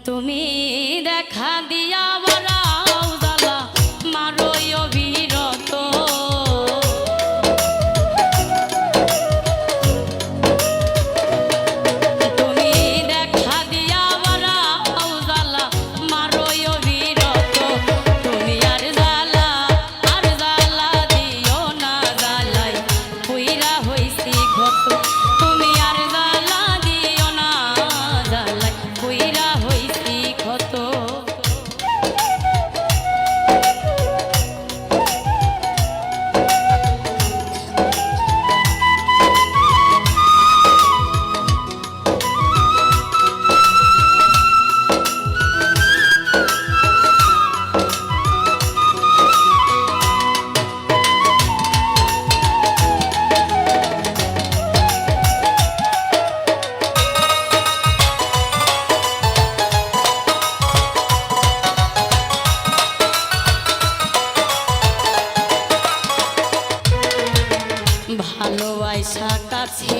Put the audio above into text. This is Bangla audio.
তুমি দেখা দিয়া বারাও জ্বালা মারো অবিরত তুমি দেখা দিয়া বারাও জ্বালা মারো অবিরত তুমি আর জ্বালা দিও না জ্বালাই পুইরা হইছি ক্ষত তুমি আর জ্বালা দিও না জ্বালাই পুইরা হইছি ক্ষত ভালোবাসা কাছে